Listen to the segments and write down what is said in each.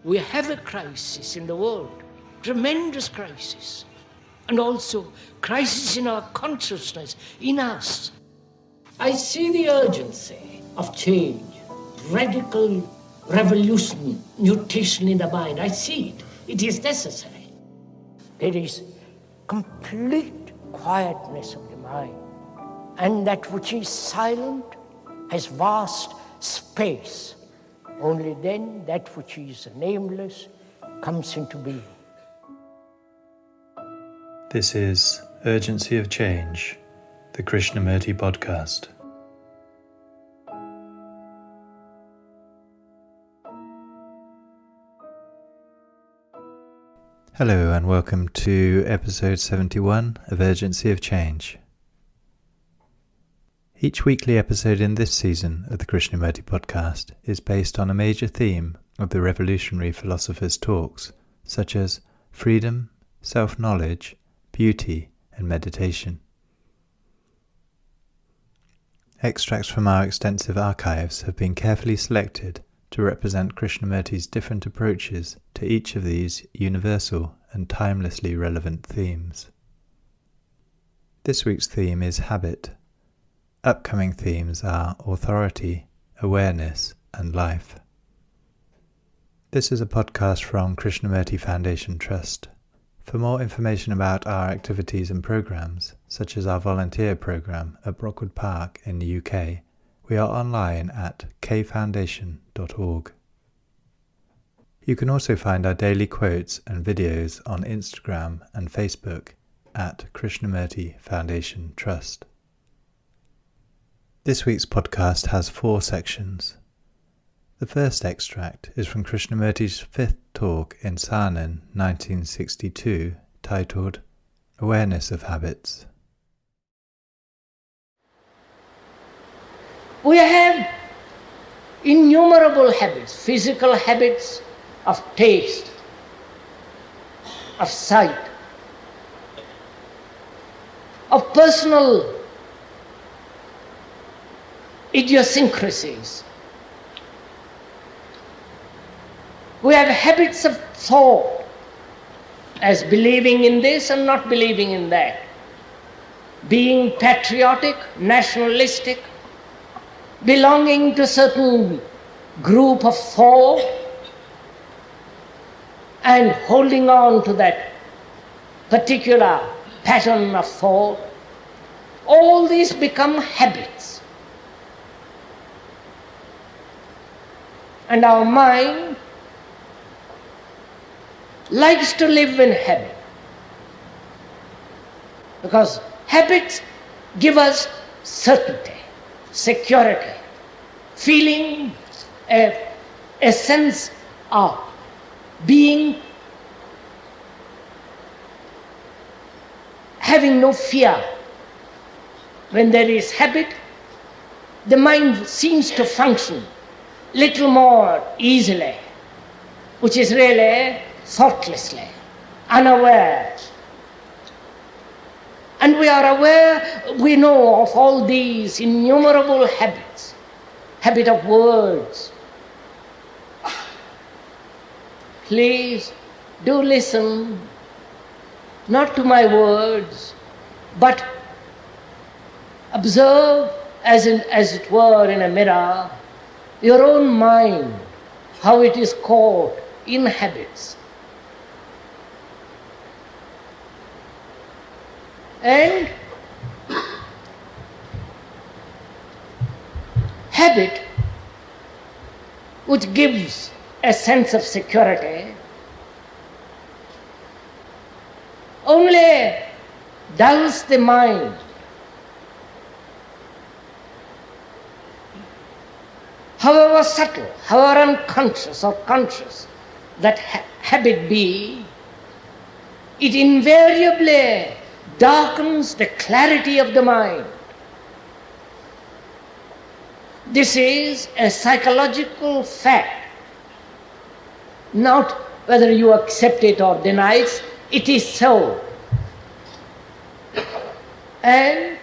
We have a crisis in the world, tremendous crisis, and also crisis in our consciousness, in us. I see the urgency of change, radical revolution, mutation in the mind. I see it. It is necessary. There is complete quietness of the mind, and that which is silent has vast space. Only then that which is nameless comes into being. This is Urgency of Change, the Krishnamurti podcast. Hello and welcome to episode 71 of Urgency of Change. Each weekly episode in this season of the Krishnamurti podcast is based on a major theme of the revolutionary philosopher's talks, such as freedom, self-knowledge, beauty, and meditation. Extracts from our extensive archives have been carefully selected to represent Krishnamurti's different approaches to each of these universal and timelessly relevant themes. This week's theme is habit. Upcoming themes are authority, awareness, and life. This is a podcast from Krishnamurti Foundation Trust. For more information about our activities and programs, such as our volunteer program at Brockwood Park in the UK, we are online at kfoundation.org. You can also find our daily quotes and videos on Instagram and Facebook at Krishnamurti Foundation Trust. This week's podcast has 4 sections. The first extract is from Krishnamurti's 5th talk in Saanen, 1962, titled Awareness of Habits. We have innumerable habits, physical habits of taste, of sight, of personal idiosyncrasies. We have habits of thought, as believing in this and not believing in that, being patriotic, nationalistic, belonging to a certain group of thought and holding on to that particular pattern of thought. All these become habits. And our mind likes to live in habit, because habits give us certainty, security, feeling a sense of being, having no fear. When there is habit, the mind seems to function little more easily, which is really thoughtlessly, unaware. And we are aware, we know of all these innumerable habits, habit of words. Please do listen, not to my words, but observe as it were in a mirror, your own mind, how it is caught in habits. And habit, which gives a sense of security, only dulls the mind. However subtle, however unconscious or conscious that habit be, it invariably darkens the clarity of the mind. This is a psychological fact, not whether you accept it or deny it, it is so. And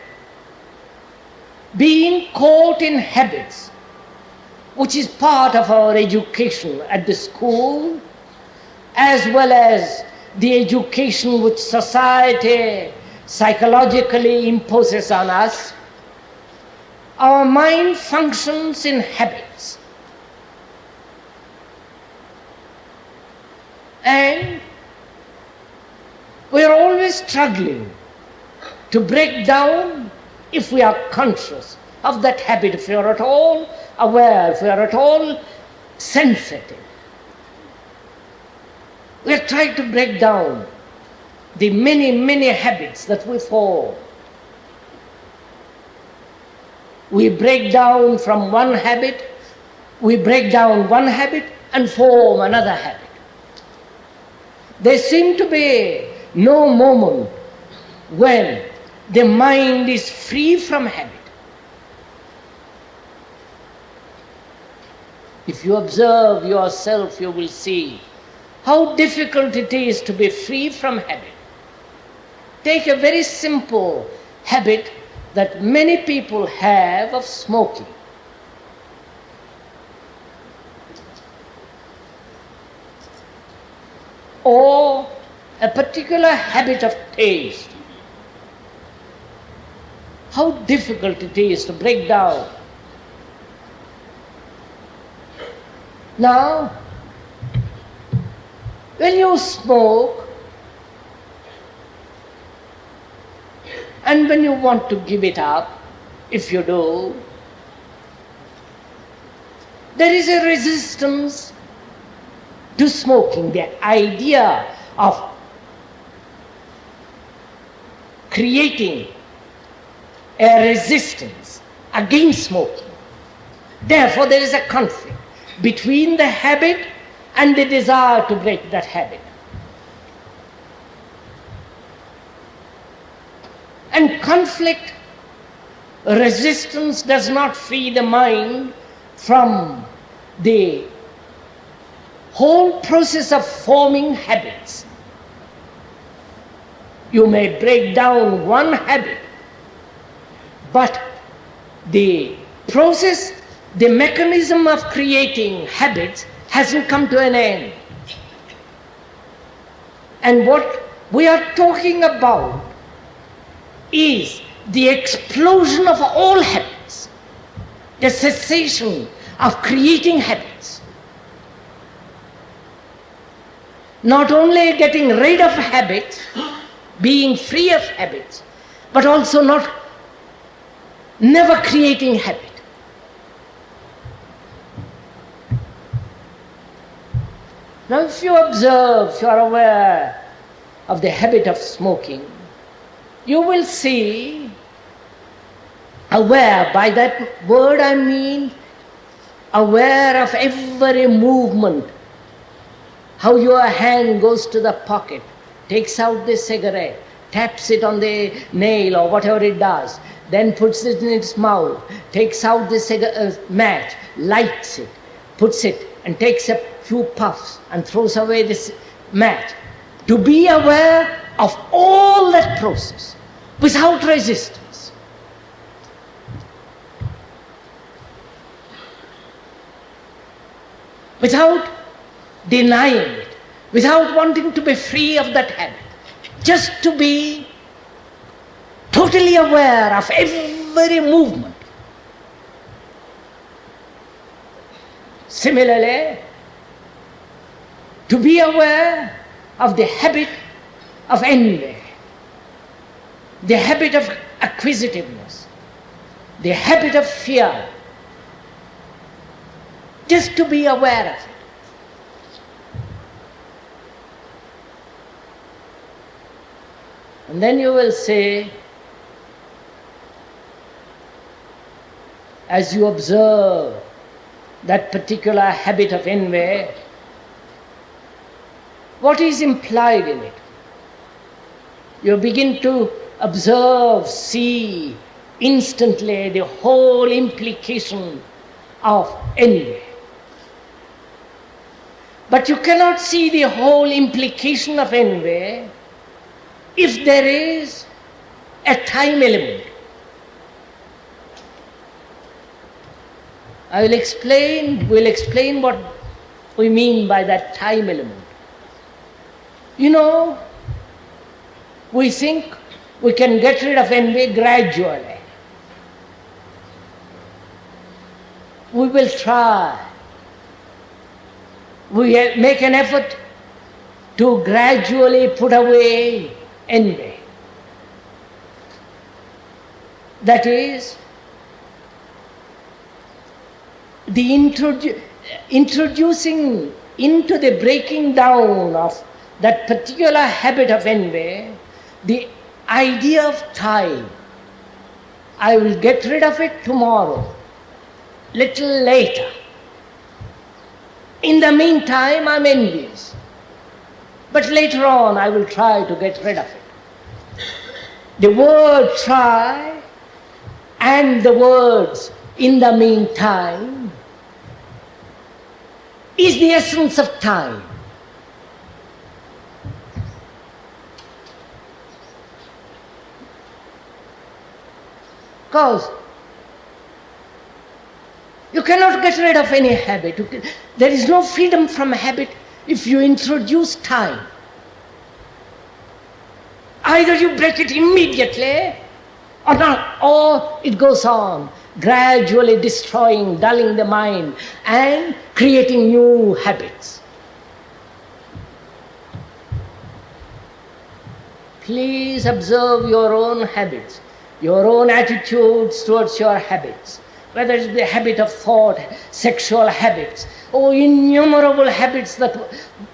being caught in habits, which is part of our education at the school as well as the education which society psychologically imposes on us, our mind functions in habits. And we are always struggling to break down, if we are conscious of that habit, if we are at all aware, if we are at all sensitive. We are trying to break down the many, many habits that we form. We break down from one habit, we break down one habit and form another habit. There seems to be no moment when the mind is free from habit. If you observe yourself, you will see how difficult it is to be free from habit. Take a very simple habit that many people have of smoking. Or a particular habit of taste. How difficult it is to break down. Now, when you smoke and when you want to give it up, if you do, there is a resistance to smoking. The idea of creating a resistance against smoking. Therefore, there is a conflict between the habit and the desire to break that habit. And conflict, resistance does not free the mind from the whole process of forming habits. You may break down one habit, but the process, the mechanism of creating habits hasn't come to an end. And what we are talking about is the explosion of all habits, the cessation of creating habits. Not only getting rid of habits, being free of habits, but also never creating habit. Now if you observe, if you are aware of the habit of smoking, you will see, aware, by that word I mean aware of every movement, how your hand goes to the pocket, takes out the cigarette, taps it on the nail or whatever it does, then puts it in its mouth, takes out the match, lights it, puts it and takes a few puffs and throws away this match. To be aware of all that process without resistance. Without denying it, without wanting to be free of that habit, just to be totally aware of every movement. Similarly, to be aware of the habit of envy, the habit of acquisitiveness, the habit of fear, just to be aware of it. And then you will say, as you observe that particular habit of envy, what is implied in it? You begin to observe, see instantly the whole implication of envy. But you cannot see the whole implication of envy if there is a time element. We'll explain what we mean by that time element. You know, we think we can get rid of envy gradually. We will try. We make an effort to gradually put away envy. That is, the introducing into the breaking down of that particular habit of envy, the idea of time. I will get rid of it tomorrow, little later. In the meantime, I'm envious. But later on, I will try to get rid of it. The word try and the words in the meantime is the essence of time. Because you cannot get rid of any habit. There is no freedom from habit if you introduce time. Either you break it immediately or not, or it goes on, gradually destroying, dulling the mind and creating new habits. Please observe your own habits, your own attitudes towards your habits, whether it's the habit of thought, sexual habits, or innumerable habits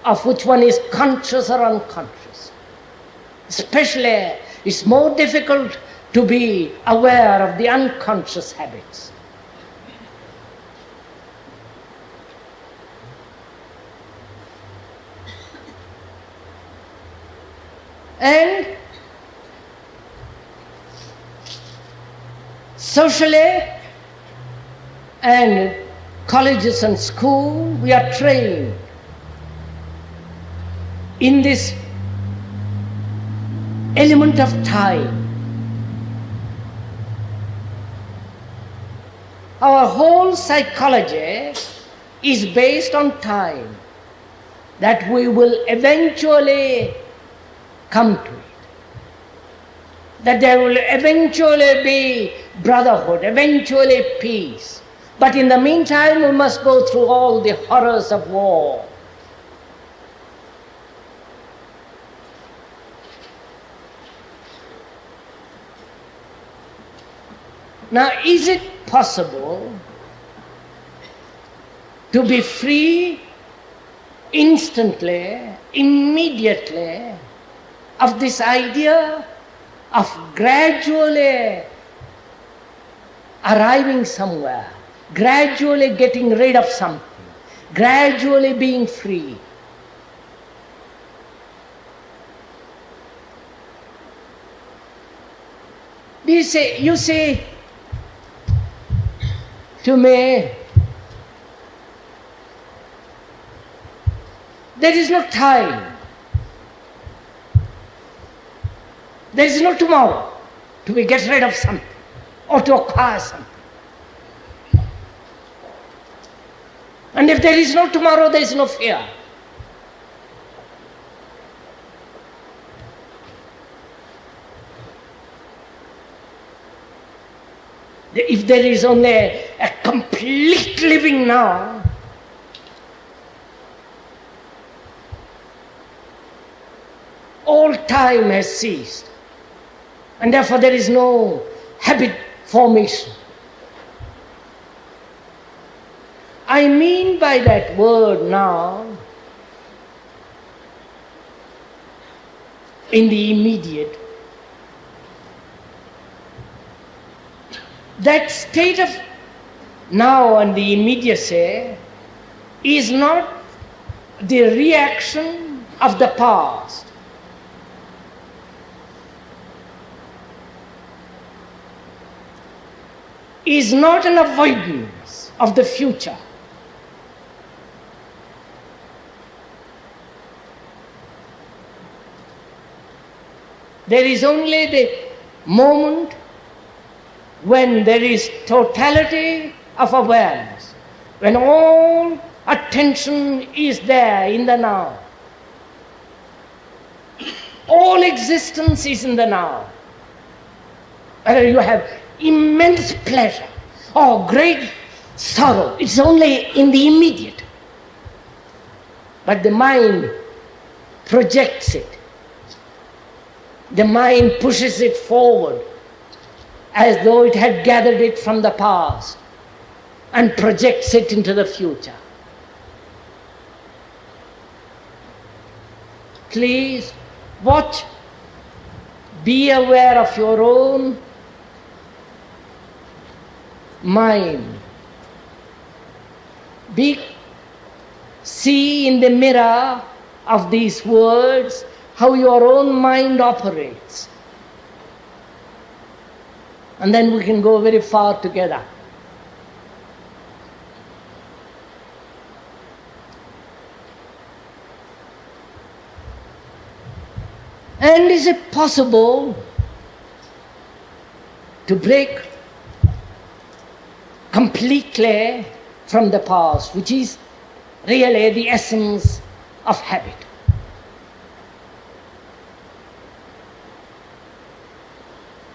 of which one is conscious or unconscious. Especially, it's more difficult to be aware of the unconscious habits. And socially and colleges and school, we are trained in this element of time. Our whole psychology is based on time, that we will eventually come to it, that there will eventually be brotherhood, eventually peace. But in the meantime, we must go through all the horrors of war. Now, is it possible to be free instantly, immediately, of this idea of gradually arriving somewhere, gradually getting rid of something, gradually being free? You say to me, there is no time, there is no tomorrow to get rid of something or to acquire something. And if there is no tomorrow, there is no fear. If there is only a complete living now, all time has ceased, and therefore there is no habit formation. I mean by that word now, in the immediate, that state of now and the immediacy is not the reaction of the past. Is not an avoidance of the future. There is only the moment when there is totality of awareness, when all attention is there in the now. All existence is in the now. Whether you have immense pleasure or great sorrow, it's only in the immediate. But the mind projects it. The mind pushes it forward as though it had gathered it from the past and projects it into the future. Please watch, be aware of your own mind. See in the mirror of these words how your own mind operates. And then we can go very far together. And is it possible to break completely from the past, which is really the essence of habit?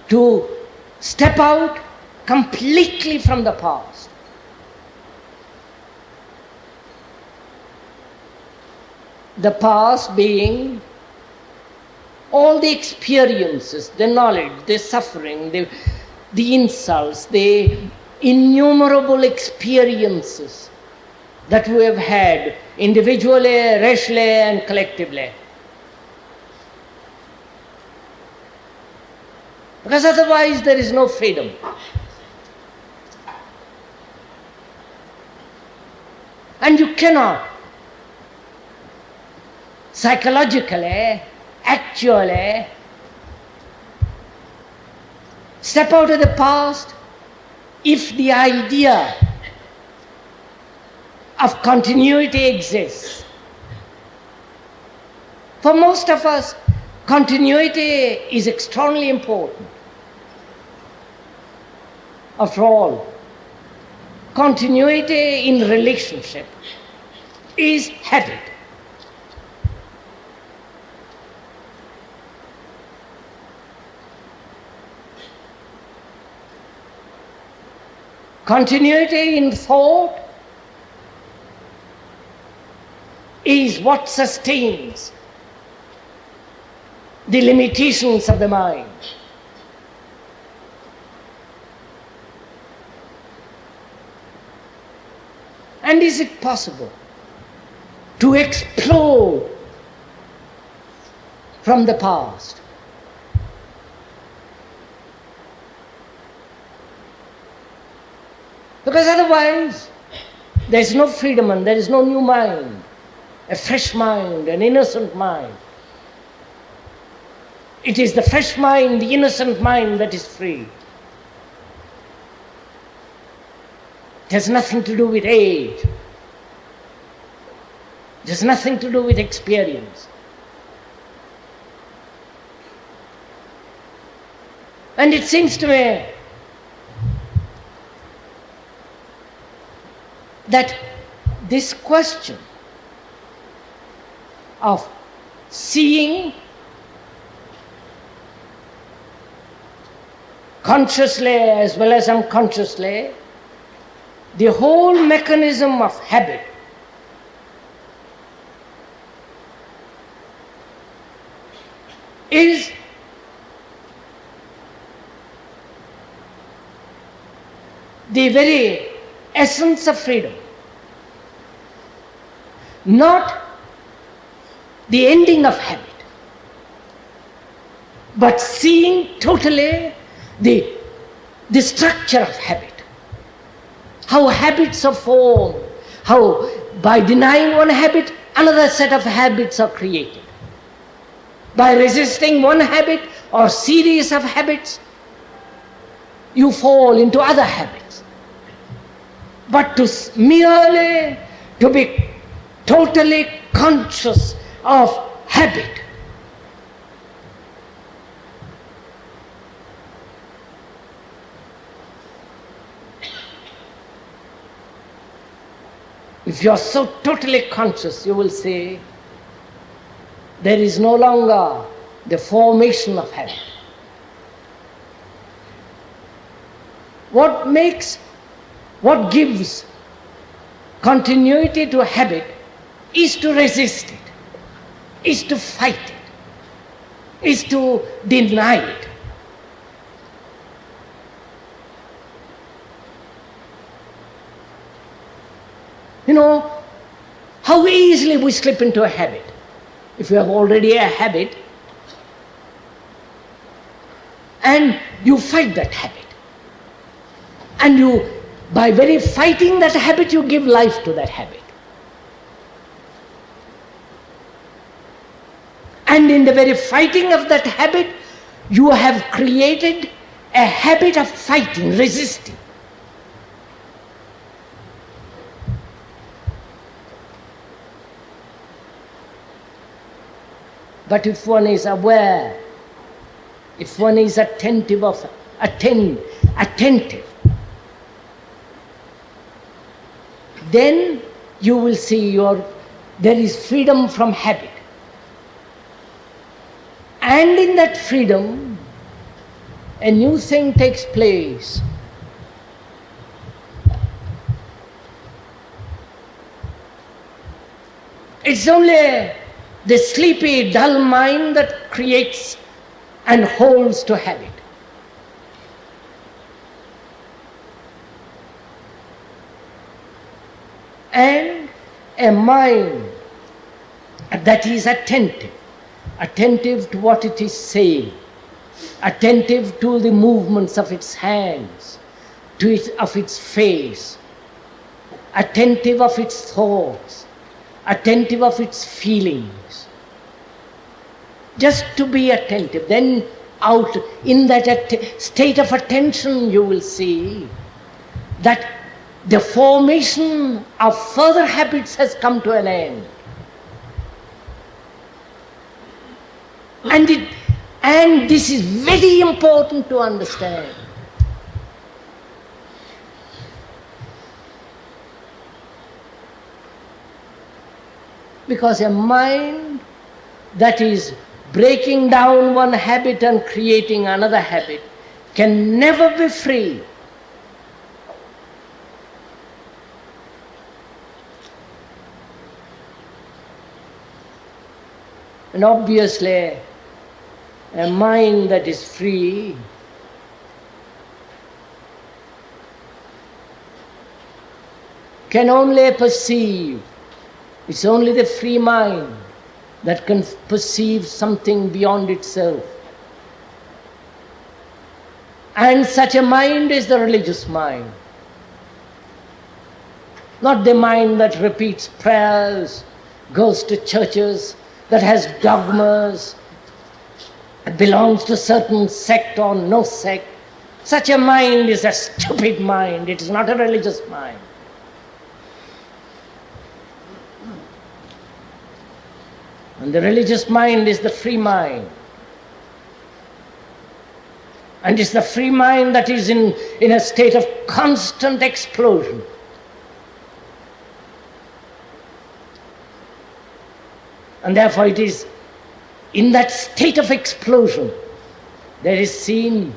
To step out completely from the past. The past being all the experiences, the knowledge, the suffering, the insults, the innumerable experiences that we have had individually, racially and collectively. Because otherwise there is no freedom. And you cannot psychologically, actually step out of the past if the idea of continuity exists. For most of us, continuity is extremely important. After all, continuity in relationship is habit. Continuity in thought is what sustains the limitations of the mind. And is it possible to explode from the past? Because otherwise, there is no freedom and there is no new mind, a fresh mind, an innocent mind. It is the fresh mind, the innocent mind that is free. It has nothing to do with age. It has nothing to do with experience. And it seems to me that this question of seeing consciously as well as unconsciously the whole mechanism of habit is the very essence of freedom, not the ending of habit, but seeing totally the structure of habit, how habits are formed, how by denying one habit, another set of habits are created. By resisting one habit or series of habits, you fall into other habits. But merely to be totally conscious of habit, if you are so totally conscious, you will say, there is no longer the formation of habit. What gives continuity to a habit is to resist it, is to fight it, is to deny it. You know, how easily we slip into a habit. If you have already a habit, and you fight that habit, and you, by very fighting that habit, you give life to that habit. And in the very fighting of that habit, you have created a habit of fighting, resisting. But if one is aware, if one is attentive, then you will see there is freedom from habit. And in that freedom, a new thing takes place. It's only the sleepy, dull mind that creates and holds to habit. And a mind that is attentive to what it is saying, attentive to the movements of its hands, of its face, attentive of its thoughts, attentive of its feelings. Just to be attentive. Then out in that state of attention you will see that the formation of further habits has come to an end. And this is very important to understand. Because a mind that is breaking down one habit and creating another habit can never be free. And obviously, a mind that is free can only perceive. It's only the free mind that can perceive something beyond itself. And such a mind is the religious mind. Not the mind that repeats prayers, goes to churches, that has dogmas, belongs to certain sect or no sect. Such a mind is a stupid mind. It is not a religious mind. And the religious mind is the free mind. And it's the free mind that is in a state of constant explosion. And therefore it is in that state of explosion there is seen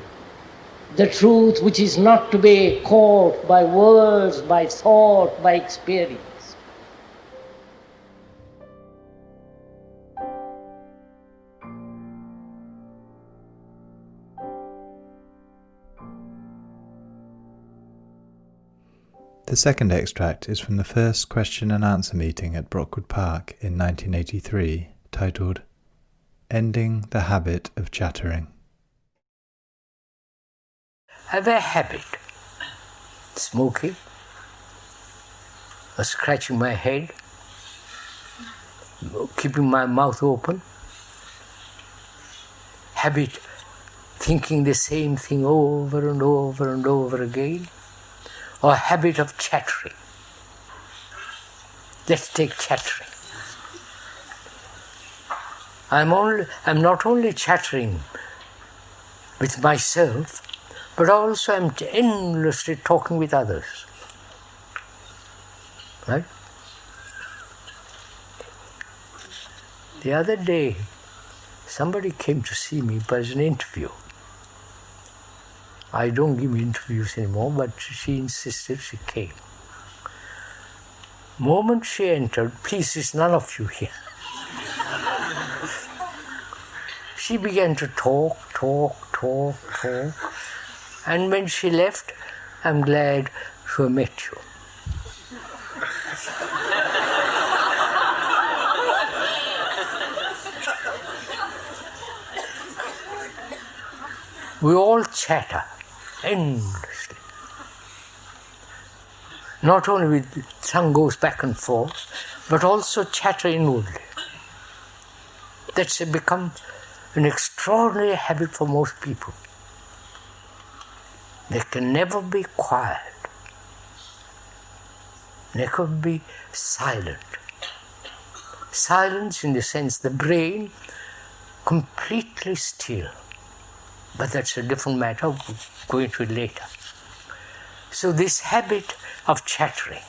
the truth which is not to be caught by words, by thought, by experience. The second extract is from the first question and answer meeting at Brockwood Park in 1983, titled Ending the Habit of Chattering. I have a habit, smoking, or scratching my head, keeping my mouth open, habit thinking the same thing over and over and over again, or habit of chattering. Let's take chattering. I'm not only chattering with myself, but also I'm endlessly talking with others. Right? The other day, somebody came to see me for an interview. I don't give interviews anymore, but she insisted, she came. Moment she entered, please, there's none of you here. She began to talk. And when she left, I'm glad to have met you. We all chatter endlessly. Not only with tongue goes back and forth, but also chatter inwardly. That's become an extraordinary habit for most people. They can never be quiet, never be silent. Silence in the sense the brain completely still. But that's a different matter, we'll go into it later. So this habit of chattering,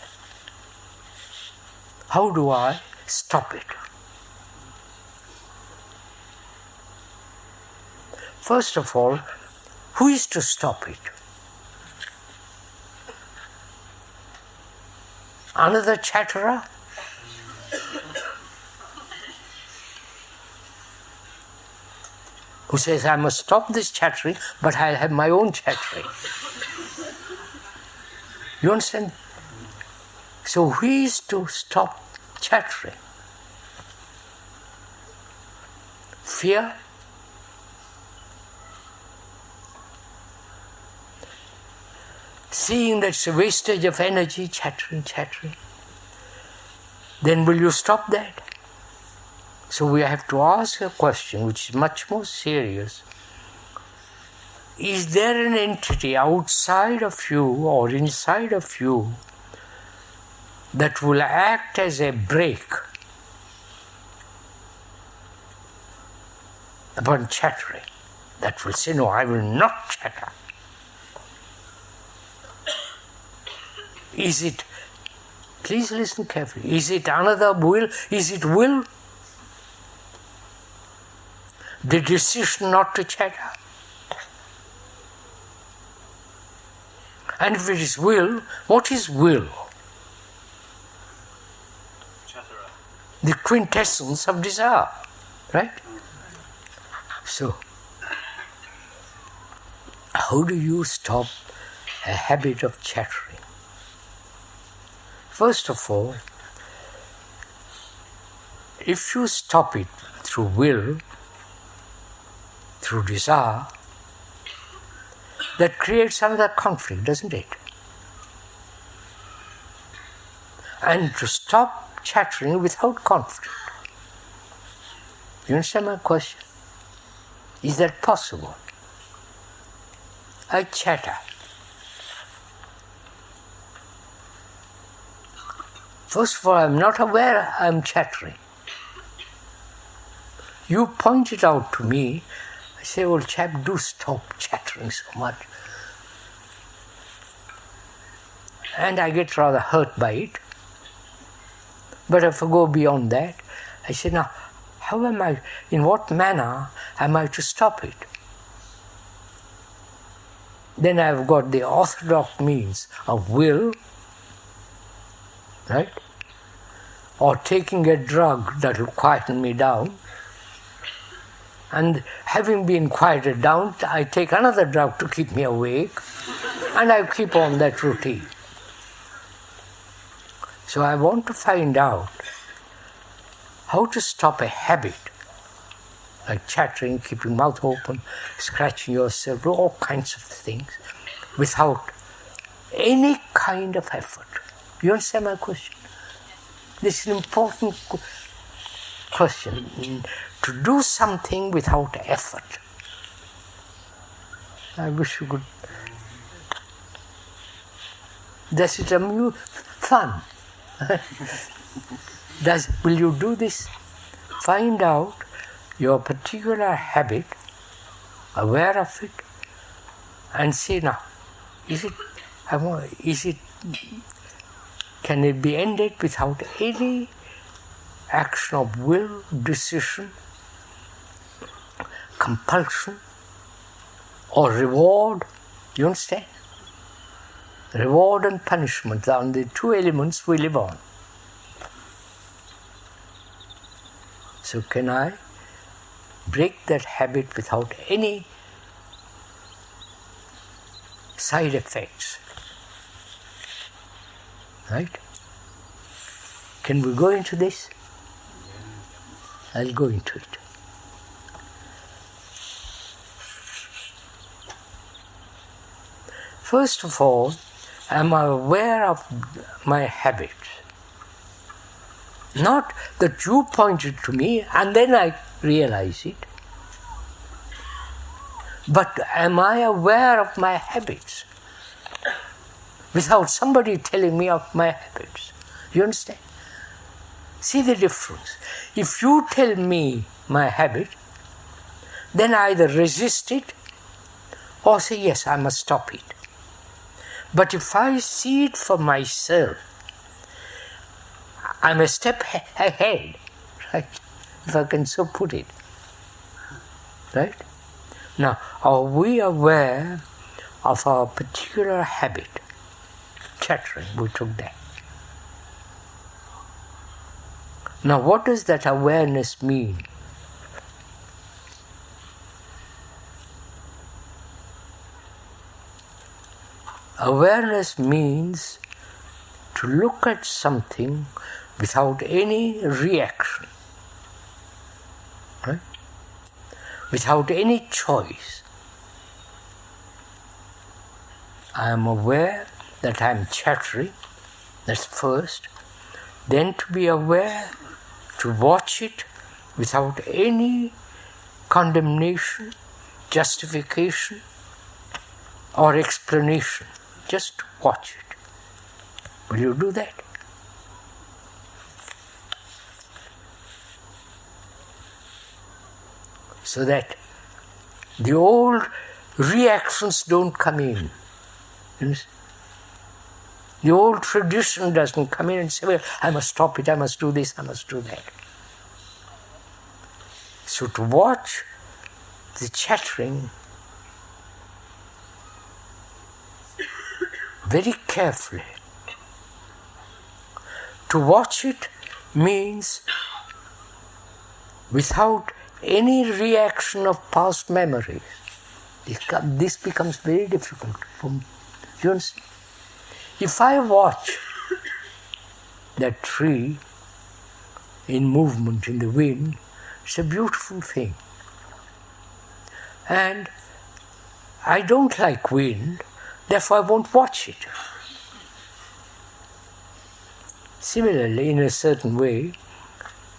how do I stop it? First of all, who is to stop it? Another chatterer? Who says, I must stop this chattering, but I'll have my own chattering. You understand? So who is to stop chattering? Fear? Seeing that's a wastage of energy, chattering. Then will you stop that? So we have to ask a question which is much more serious. Is there an entity outside of you or inside of you that will act as a brake upon chattering? That will say, no, I will not chatter. Is it, please listen carefully, is it another will? Is it will? The decision not to chatter? And if it is will, what is will? Chatterer. The quintessence of desire, right? So, how do you stop a habit of chattering? First of all, if you stop it through will, through desire, that creates another conflict, doesn't it? And to stop chattering without conflict. You understand my question? Is that possible? I chatter. First of all, I'm not aware I'm chattering. You point it out to me. I say, old chap, do stop chattering so much. And I get rather hurt by it. But if I go beyond that, I say, now, how am I, in what manner am I to stop it? Then I've got the orthodox means of will, right? Or taking a drug that will quieten me down. And having been quieted down, I take another drug to keep me awake, and I keep on that routine. So I want to find out how to stop a habit, like chattering, keeping mouth open, scratching yourself, all kinds of things, without any kind of effort. You understand my question? This is an important question. To do something without effort. I wish you could. Does it amuse? Fun. Will you do this? Find out your particular habit, aware of it, and say, now, can it be ended without any action of will, decision? compulsion or reward. You understand? Reward and punishment are the two elements we live on. So can I break that habit without any side effects? Right? Can we go into this? I'll go into it. First of all, am I aware of my habits? Not that you pointed to me and then I realize it. But am I aware of my habits without somebody telling me of my habits? You understand? See the difference. If you tell me my habit, then I either resist it or say, yes, I must stop it. But if I see it for myself, I'm a step ahead, right? If I can so put it. Right? Now, are we aware of our particular habit? Chattering, we took that. Now, what does that awareness mean? Awareness means to look at something without any reaction, right? Without any choice. I am aware that I am chattering, that's first. Then to be aware, to watch it without any condemnation, justification, or explanation. Just watch it. Will you do that? So that the old reactions don't come in. The old tradition doesn't come in and say, well, I must stop it, I must do this, I must do that. So to watch the chattering very carefully. To watch it means without any reaction of past memories. This becomes very difficult. You understand? If I watch that tree in movement in the wind, it's a beautiful thing. And I don't like wind, therefore I won't watch it. Similarly, in a certain way,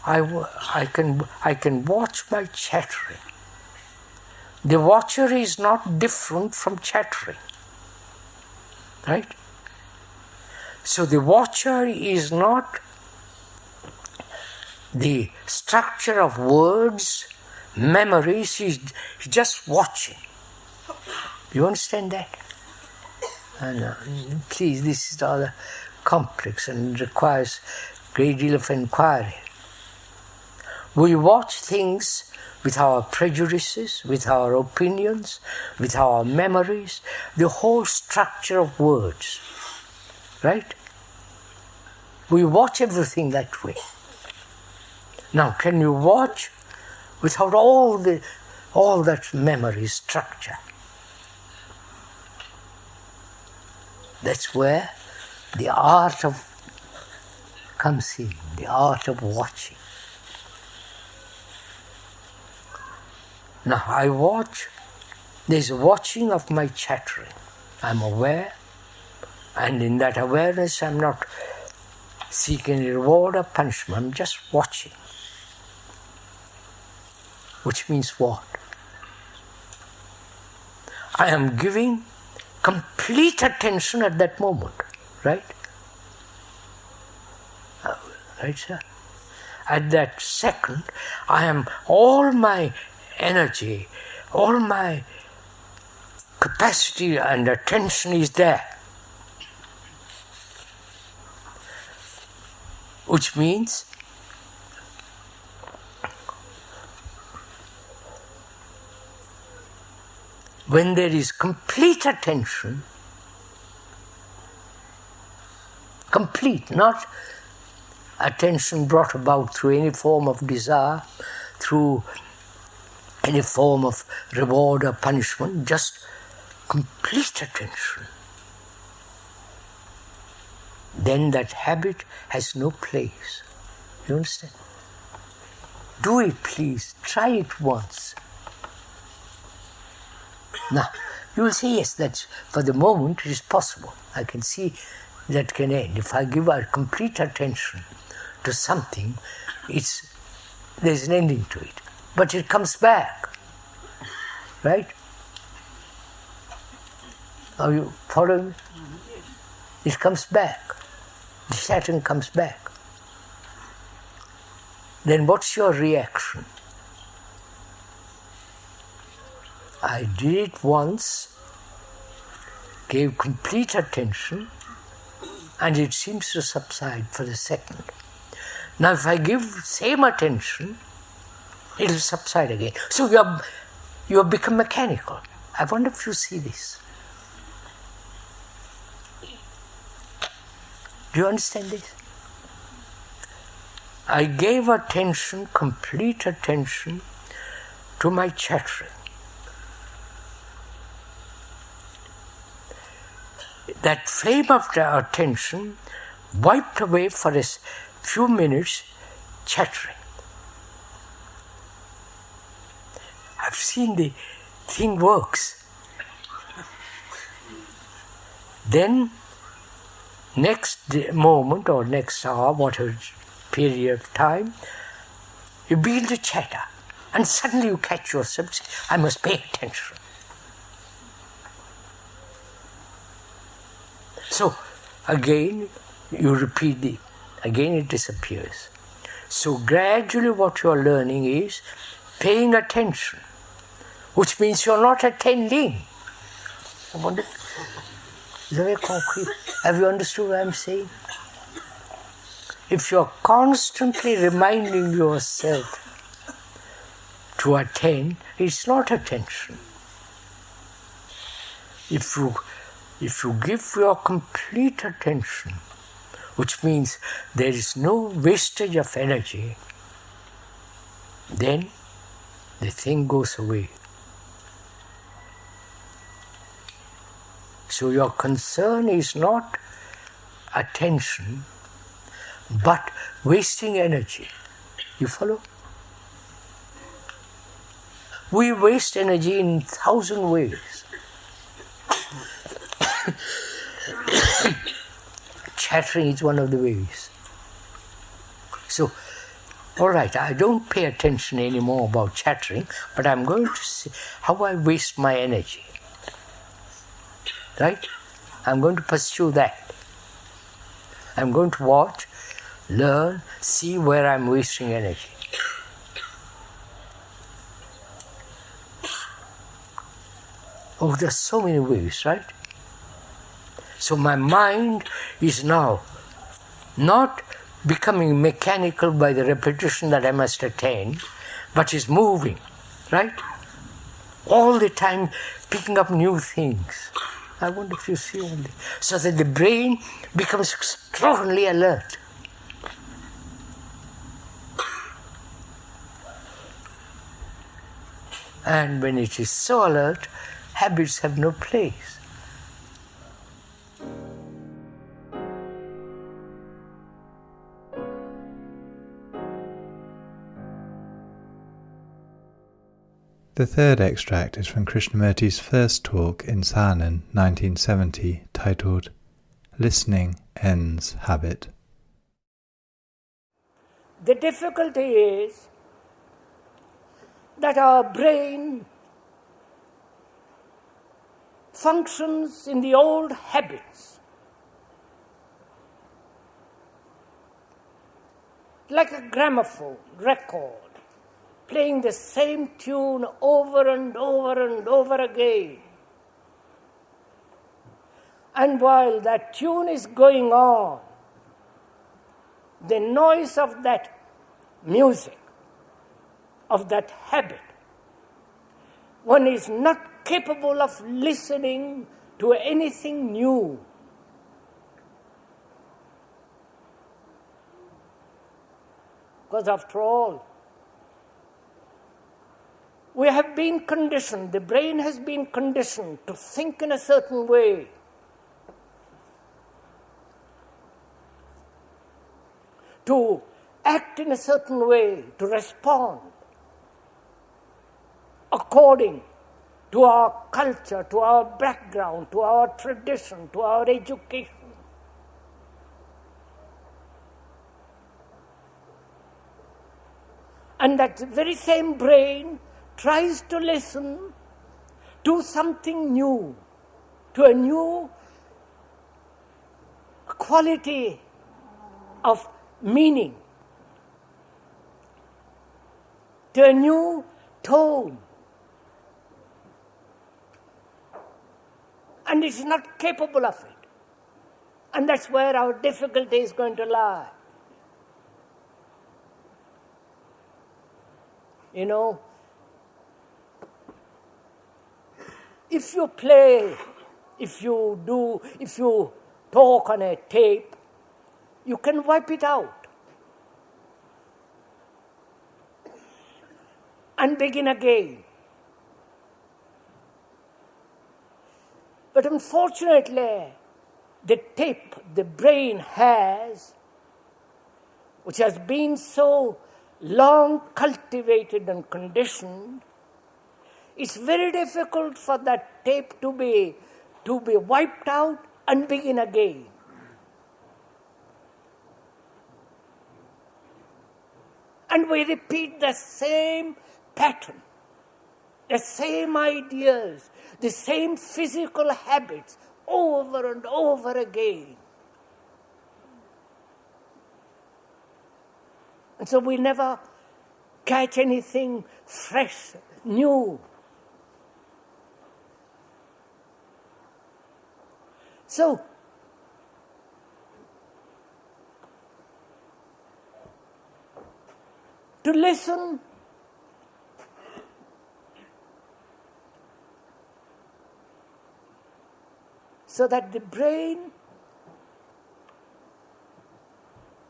I can watch my chattering. The watcher is not different from chattering, right? So the watcher is not the structure of words, memories, he's just watching. You understand that? And please, this is rather complex and requires a great deal of inquiry. We watch things with our prejudices, with our opinions, with our memories, the whole structure of words, right? We watch everything that way. Now, can you watch without all that memory structure? That's where the art of comes in, the art of watching. Now I watch, there's a watching of my chattering. I'm aware, and in that awareness I'm not seeking any reward or punishment, I'm just watching. Which means what? I am giving complete attention at that moment, right? Right, sir? At that second, I am all my energy, all my capacity and attention is there. Which means when there is complete attention, complete, not attention brought about through any form of desire, through any form of reward or punishment, just complete attention, then that habit has no place. You understand? Do it, please. Try it once. Now, you will say, yes, that's, for the moment it is possible. I can see that can end. If I give our complete attention to something, there's an ending to it. But it comes back. Right? Are you following me? It comes back. The Saturn comes back. Then what's your reaction? I did it once, gave complete attention, and it seems to subside for a second. Now if I give same attention, it will subside again. So you have become mechanical. I wonder if you see this. Do you understand this? I gave attention, complete attention, to my chattering. That flame of the attention wiped away for a few minutes chattering. I've seen the thing works. Then, next moment or next hour, whatever period of time, you begin to chatter, and suddenly you catch yourself saying, I must pay attention. So, again, you repeat again it disappears. So gradually what you are learning is paying attention, which means you are not attending. I wonder, is that very concrete? Have you understood what I am saying? If you are constantly reminding yourself to attend, it's not attention. If you give your complete attention, which means there is no wastage of energy, then the thing goes away. So your concern is not attention, but wasting energy. You follow? We waste energy in 1,000 ways. Chattering is one of the ways. So, all right, I don't pay attention anymore about chattering, but I'm going to see how I waste my energy. Right? I'm going to pursue that. I'm going to watch, learn, see where I'm wasting energy. Oh, there's so many ways, right? So my mind is now not becoming mechanical by the repetition that I must attain, but is moving, right? All the time picking up new things. I wonder if you see all this. So that the brain becomes extraordinarily alert. And when it is so alert, habits have no place. The third extract is from Krishnamurti's first talk in Saanen, 1970, titled Listening Ends Habit. The difficulty is that our brain functions in the old habits, like a gramophone record, playing the same tune over and over and over again. And while that tune is going on, the noise of that music, of that habit, one is not capable of listening to anything new. Because after all, we have been conditioned, the brain has been conditioned to think in a certain way. To act in a certain way, to respond according to our culture, to our background, to our tradition, to our education. And that very same brain tries to listen to something new, to a new quality of meaning, to a new tone. And it's not capable of it. And that's where our difficulty is going to lie. You know, if you play, if you talk on a tape, you can wipe it out and begin again. But unfortunately, the tape the brain has, which has been so long cultivated and conditioned, it's very difficult for that tape to be wiped out and begin again. And we repeat the same pattern, the same ideas, the same physical habits over and over again. And so we never catch anything fresh, new. So, to listen so that the brain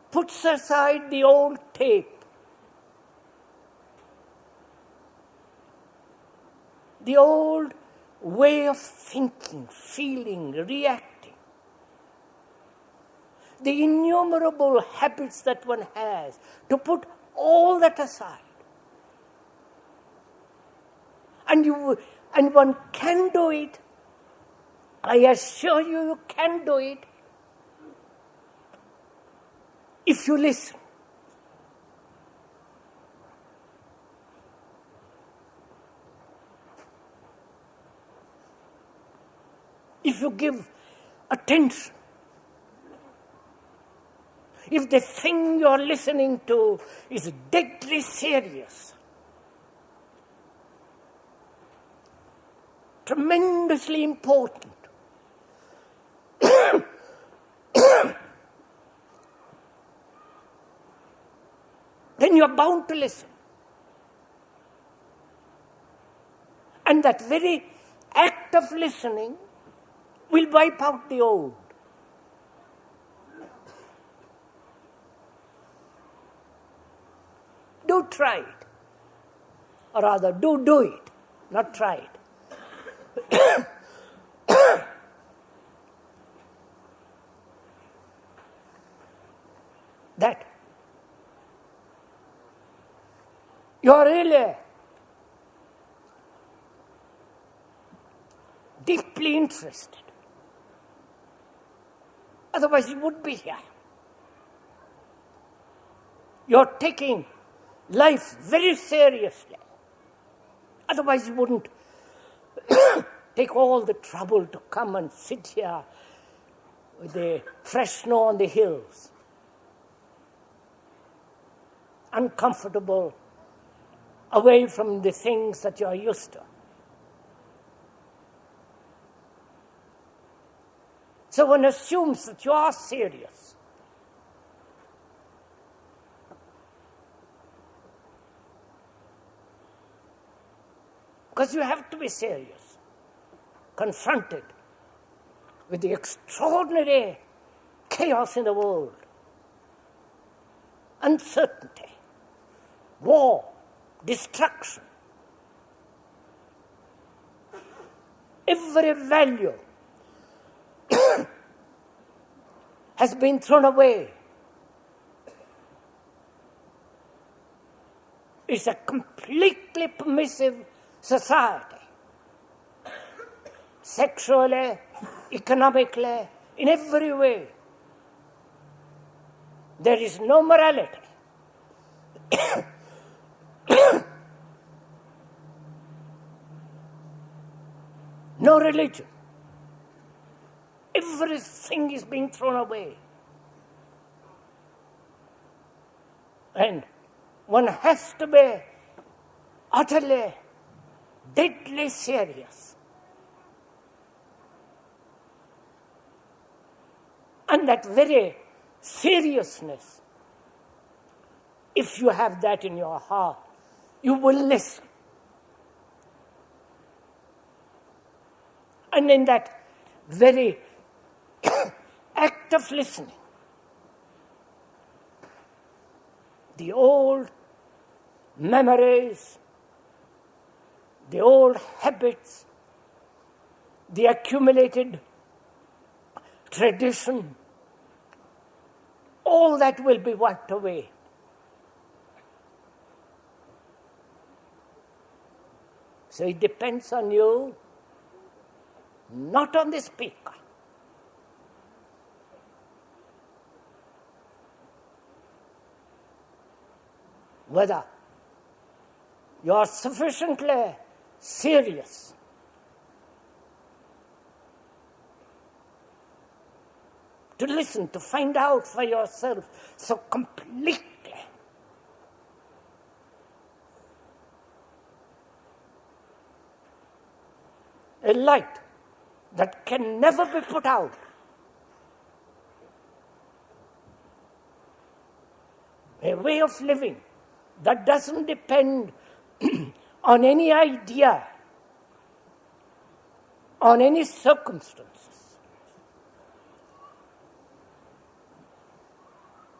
puts aside the old tape, the old way of thinking, feeling, reacting, the innumerable habits that one has, to put all that aside. And one can do it. I assure you, you can do it if you listen. If you give attention. If the thing you're listening to is deadly serious, tremendously important, then you're bound to listen. And that very act of listening will wipe out the old. Do try it. Or rather, do it, not try it. That you're really deeply interested. Otherwise you would be here. You're taking life very seriously. Otherwise you wouldn't take all the trouble to come and sit here with the fresh snow on the hills. Uncomfortable, away from the things that you're used to. So one assumes that you are serious. Because you have to be serious. confronted with the extraordinary chaos in the world, uncertainty, war, destruction, every value has been thrown away. It's a completely permissive society, sexually, economically, in every way. There is no morality. No religion. Everything is being thrown away. And one has to be utterly, deadly serious. And that very seriousness, if you have that in your heart, you will listen. And in that very act of listening, the old memories, the old habits, the accumulated tradition, all that will be wiped away. So it depends on you, not on the speaker. Whether you are sufficiently serious to listen, to find out for yourself so completely. A light that can never be put out. A way of living that doesn't depend on any idea, on any circumstances.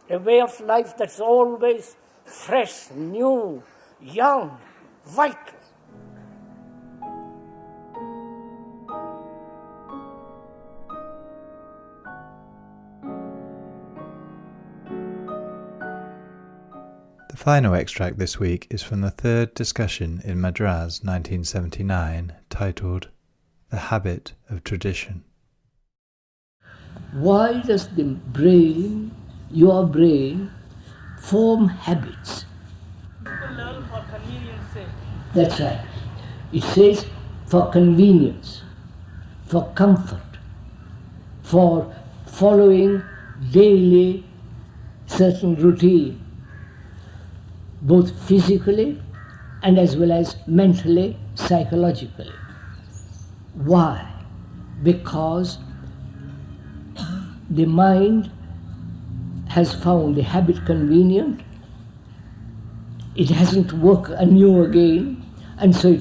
A way of life that's always fresh, new, young, vital. The final extract this week is from the third discussion in Madras 1979, titled The Habit of Tradition. Why does the brain, your brain, form habits? People learn for convenience sake. That's right. It says for convenience, for comfort, for following daily certain routine, both physically and as well as mentally, psychologically. Why? Because the mind has found the habit convenient, it hasn't worked anew again, and so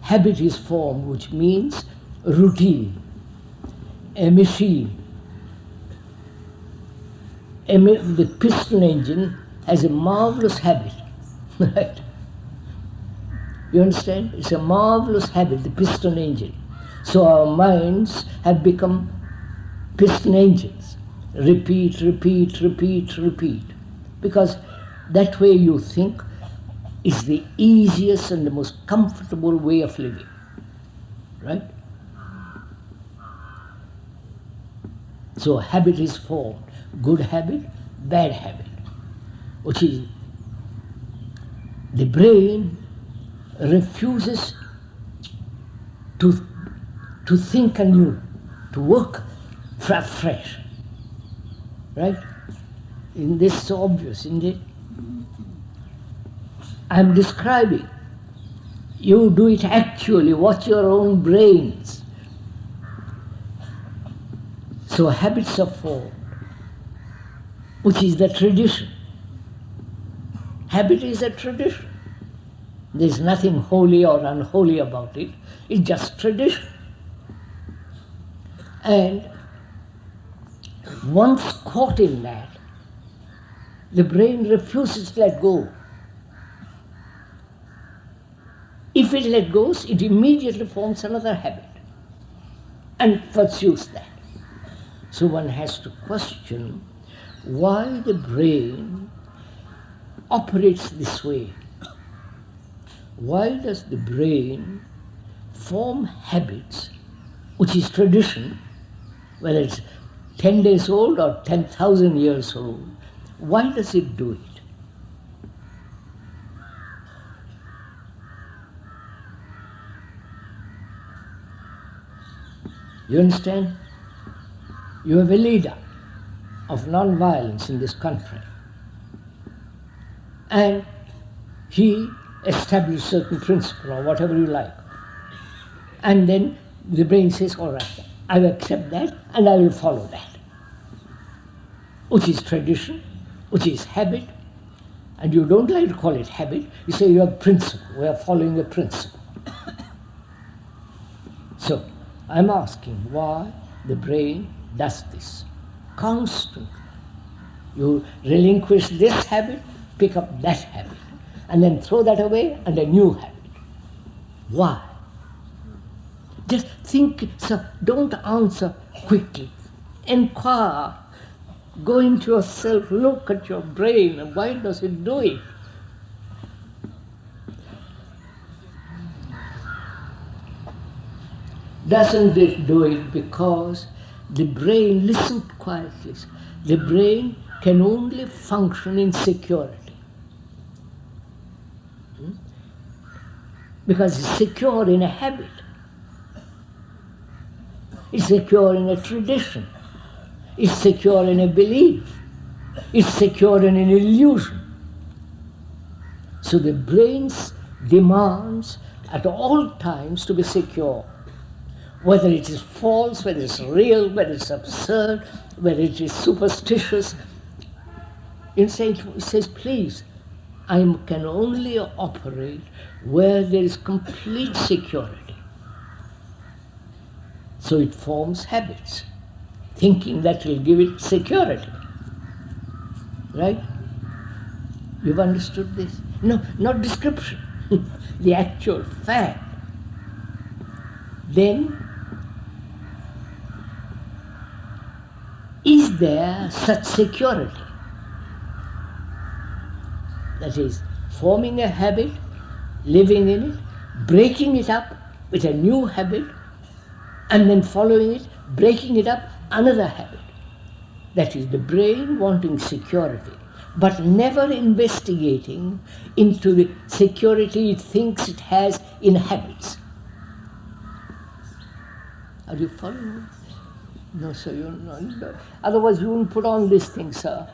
habit is formed, which means routine, a machine. The piston engine has a marvelous habit. Right? You understand? It's a marvelous habit, the piston engine. So our minds have become piston engines. Repeat, repeat, repeat, repeat. Because that way you think is the easiest and the most comfortable way of living. Right? So habit is formed. Good habit, bad habit. Which is the brain refuses to think anew, to work fresh. Right? In this so obvious, isn't it? I'm describing. You do it actually, watch your own brains. So habits are formed, which is the tradition. Habit is a tradition. There's nothing holy or unholy about it. It's just tradition. And once caught in that, the brain refuses to let go. If it let go, it immediately forms another habit and pursues that. So one has to question why the brain operates this way. Why does the brain form habits, which is tradition, whether it's 10 days old or 10,000 years old? Why does it do it? You understand? You have a leader of non-violence in this country, and he established certain principle or whatever you like, and then the brain says, all right, I will accept that and I will follow that, which is tradition, which is habit, and you don't like to call it habit, you say you have principle, we are following a principle. So I'm asking why the brain does this constantly. You relinquish this habit, pick up that habit, and then throw that away and a new habit. Why? Just think, so don't answer quickly. Inquire, go into yourself, look at your brain, and why does it do it? Doesn't it do it because the brain, listen quietly, the brain can only function in security. Because it's secure in a habit. It's secure in a tradition. It's secure in a belief. It's secure in an illusion. So the brain demands at all times to be secure. Whether it is false, whether it's real, whether it's absurd, whether it is superstitious. It says, please, I can only operate where there is complete security. So it forms habits, thinking that will give it security. Right? You've understood this? No, not description, the actual fact. Then, is there such security? That is, forming a habit, living in it, breaking it up with a new habit, and then following it, breaking it up, another habit. That is the brain wanting security, but never investigating into the security it thinks it has in habits. Are you following me? No, sir, you're not. Otherwise you wouldn't put on this thing, sir.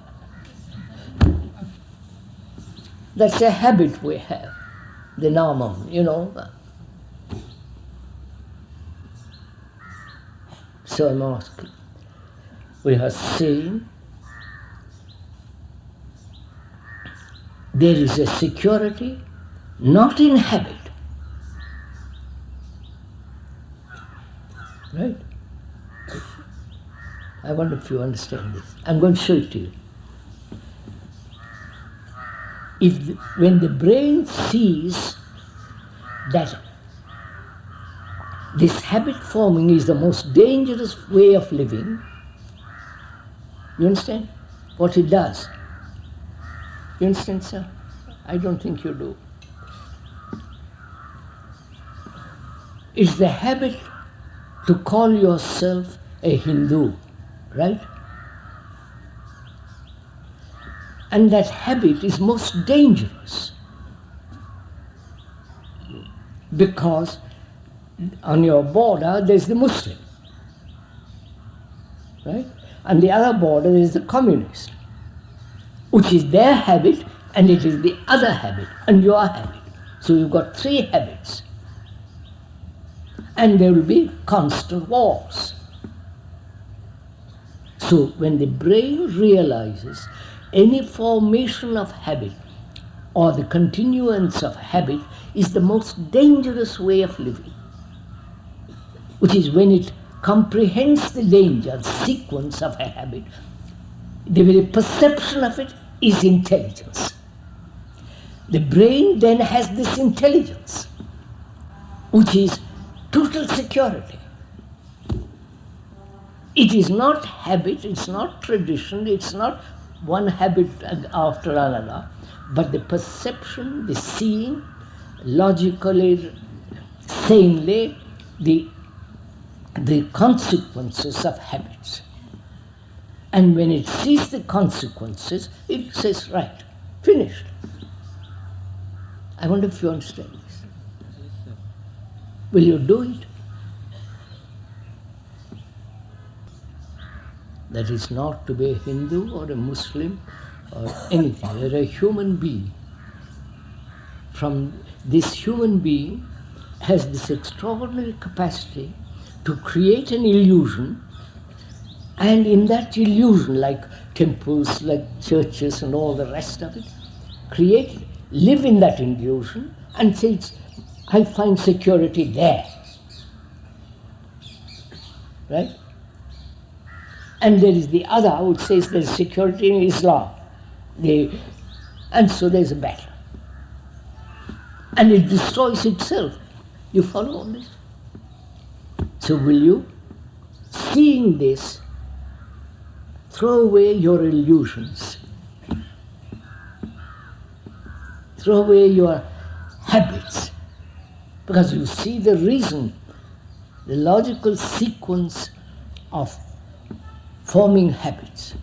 That's a habit we have, the namam, you know. So I'm asking, we have seen there is a security not in habit. Right? I wonder if you understand this. I'm going to show it to you. When the brain sees that this habit forming is the most dangerous way of living, you understand what it does? You understand, sir? I don't think you do. It's the habit to call yourself a Hindu, right? And that habit is most dangerous because on your border there's the Muslim, right? On the other border is the communist, which is their habit and it is the other habit and your habit. So you've got three habits. And there will be constant wars. So when the brain realizes any formation of habit or the continuance of habit is the most dangerous way of living, which is when it comprehends the danger, the sequence of a habit, the very perception of it is intelligence. The brain then has this intelligence, which is total security. It is not habit, it's not tradition, it's not one habit after another, but the perception, the seeing, logically, sanely, the consequences of habits. And when it sees the consequences, it says, right, finished. I wonder if you understand this. Will you do it? That is not to be a Hindu or a Muslim or anything. You're a human being. From this human being has this extraordinary capacity to create an illusion, and in that illusion, like temples, like churches and all the rest of it, live in that illusion and say, I find security there. Right? And there is the other who says there is security in Islam. And so there is a battle. And it destroys itself. You follow all this? So will you, seeing this, throw away your illusions, throw away your habits, because you see the reason, the logical sequence of forming habits.